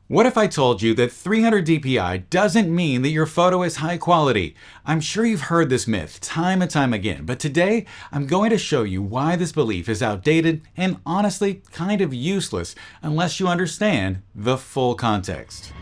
What if I told you that 300 DPI doesn't mean that your photo is high quality? I'm sure you've heard this myth time and time again, but today I'm going to show you why this belief is outdated and honestly kind of useless unless you understand the full context.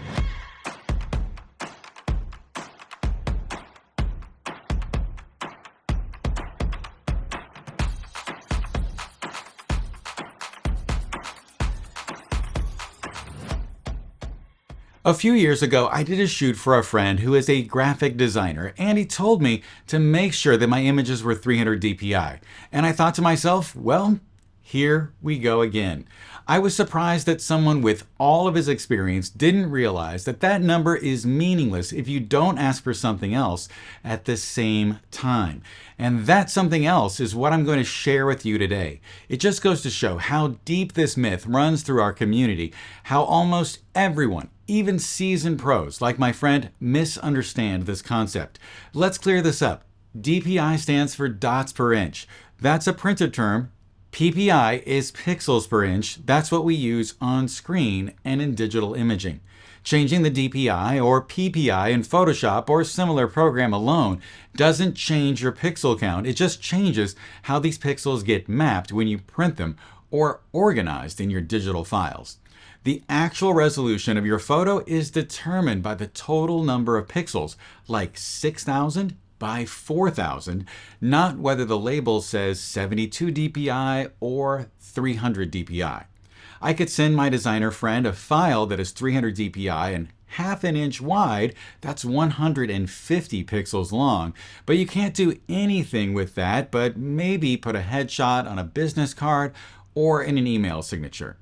A few years ago, I did a shoot for a friend who is a graphic designer, and he told me to make sure that my images were 300 DPI. And I thought to myself, well, here we go again. I was surprised that someone with all of his experience didn't realize that that number is meaningless if you don't ask for something else at the same time. And that something else is what I'm going to share with you today. It just goes to show how deep this myth runs through our community, how almost everyone, even seasoned pros like my friend, misunderstand this concept. Let's clear this up. DPI stands for dots per inch. That's a printed term. PPI is pixels per inch. That's what we use on screen and in digital imaging. Changing the DPI or PPI in Photoshop or similar program alone doesn't change your pixel count. It just changes how these pixels get mapped when you print them or organized in your digital files. The actual resolution of your photo is determined by the total number of pixels, like 6,000 by 4,000, not whether the label says 72 DPI or 300 DPI. I could send my designer friend a file that is 300 DPI and half an inch wide, that's 150 pixels long, but you can't do anything with that but maybe put a headshot on a business card or in an email signature.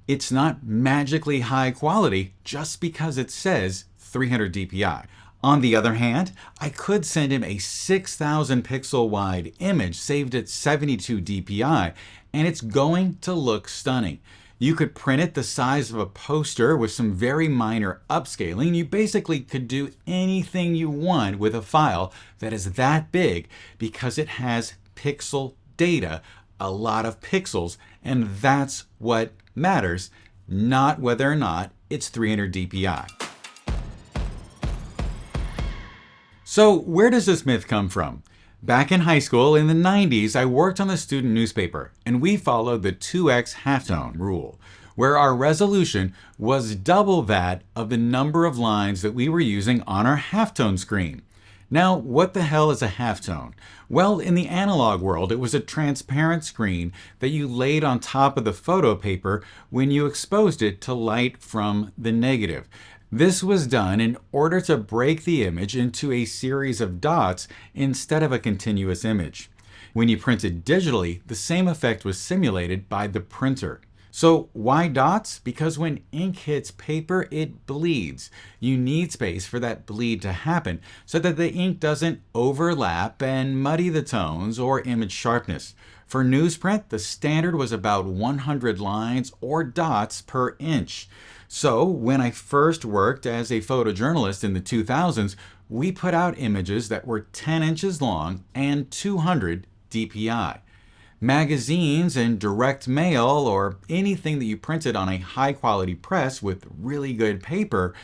It's not magically high quality just because it says 300 DPI. On the other hand, I could send him a 6,000 pixel wide image saved at 72 DPI, and it's going to look stunning. You could print it the size of a poster with some very minor upscaling. You basically could do anything you want with a file that is that big because it has pixel data, a lot of pixels, and that's what matters, not whether or not it's 300 DPI. So where does this myth come from? Back in high school in the 90s, I worked on the student newspaper, and we followed the 2x halftone rule, where our resolution was double that of the number of lines that we were using on our halftone screen. Now, what the hell is a halftone? Well, in the analog world, it was a transparent screen that you laid on top of the photo paper when you exposed it to light from the negative. This was done in order to break the image into a series of dots instead of a continuous image. When you printed digitally, the same effect was simulated by the printer. So why dots? Because when ink hits paper, it bleeds. You need space for that bleed to happen so that the ink doesn't overlap and muddy the tones or image sharpness. For newsprint, the standard was about 100 lines or dots per inch. So when I first worked as a photojournalist in the 2000s, we put out images that were 10 inches long and 200 DPI. Magazines and direct mail or anything that you printed on a high quality press with really good paper,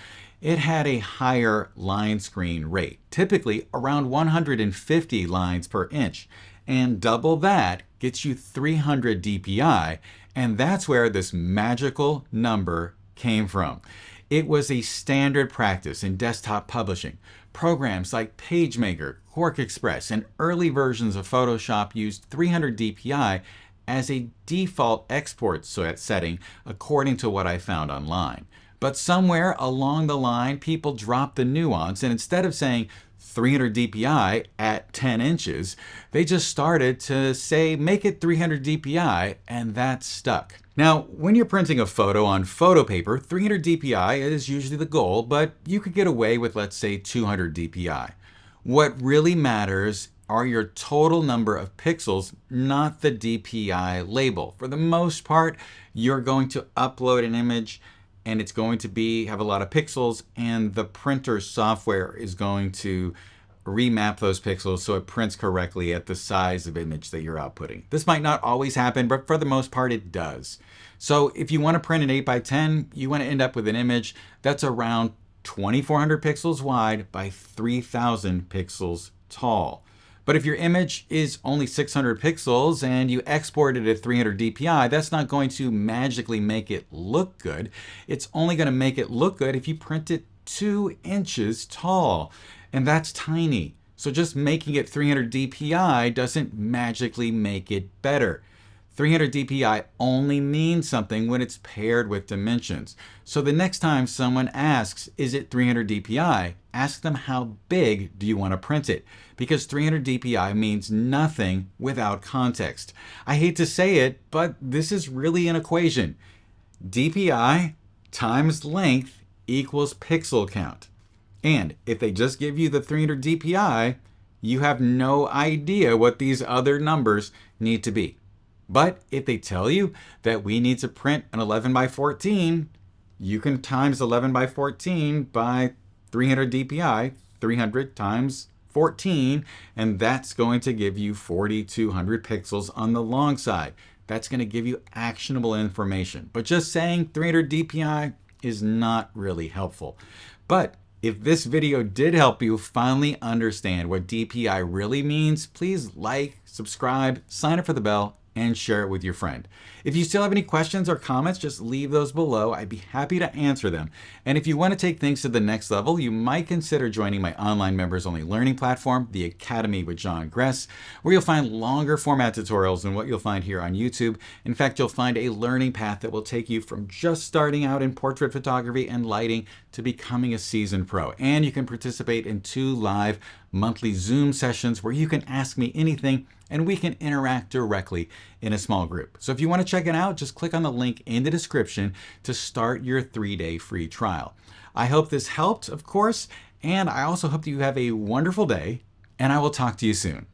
it had a higher line screen rate, typically around 150 lines per inch. And double that gets you 300 DPI, and that's where this magical number came from. It was a standard practice in desktop publishing. Programs like PageMaker, QuarkXPress, and early versions of Photoshop used 300 DPI as a default export setting according to what I found online. But somewhere along the line, people dropped the nuance, and instead of saying 300 DPI at 10 inches, they just started to say make it 300 DPI, and that stuck. Now, when you're printing a photo on photo paper, 300 DPI is usually the goal, but you could get away with, let's say, 200 DPI. What really matters are your total number of pixels, not the DPI label. For the most part, you're going to upload an image and it's going to have a lot of pixels, and the printer software is going to remap those pixels so it prints correctly at the size of image that you're outputting. This might not always happen, but for the most part it does. So if you want to print an 8x10, you want to end up with an image that's around 2400 pixels wide by 3000 pixels tall. But if your image is only 600 pixels and you export it at 300 DPI, that's not going to magically make it look good. It's only going to make it look good if you print it 2 inches tall. And that's tiny. So just making it 300 DPI doesn't magically make it better. 300 DPI only means something when it's paired with dimensions. So the next time someone asks, is it 300 DPI? Ask them how big do you want to print it? Because 300 DPI means nothing without context. I hate to say it, but this is really an equation. DPI times length equals pixel count. And if they just give you the 300 DPI, you have no idea what these other numbers need to be. But if they tell you that we need to print an 11 by 14, you can times 11 by 14 by 300 DPI, 300 times 14, and that's going to give you 4200 pixels on the long side. That's going to give you actionable information. But just saying 300 DPI is not really helpful. But if this video did help you finally understand what DPI really means, please like, subscribe, sign up for the bell, and share it with your friend. If you still have any questions or comments, just leave those below. I'd be happy to answer them. And if you want to take things to the next level, you might consider joining my online members-only learning platform, the Academy with John Gress, where you'll find longer format tutorials than what you'll find here on YouTube. In fact, you'll find a learning path that will take you from just starting out in portrait photography and lighting to becoming a seasoned pro. And you can participate in 2 live monthly Zoom sessions where you can ask me anything and we can interact directly in a small group. So if you want to check it out, just click on the link in the description to start your 3-day free trial. I hope this helped, of course, and I also hope that you have a wonderful day, and I will talk to you soon.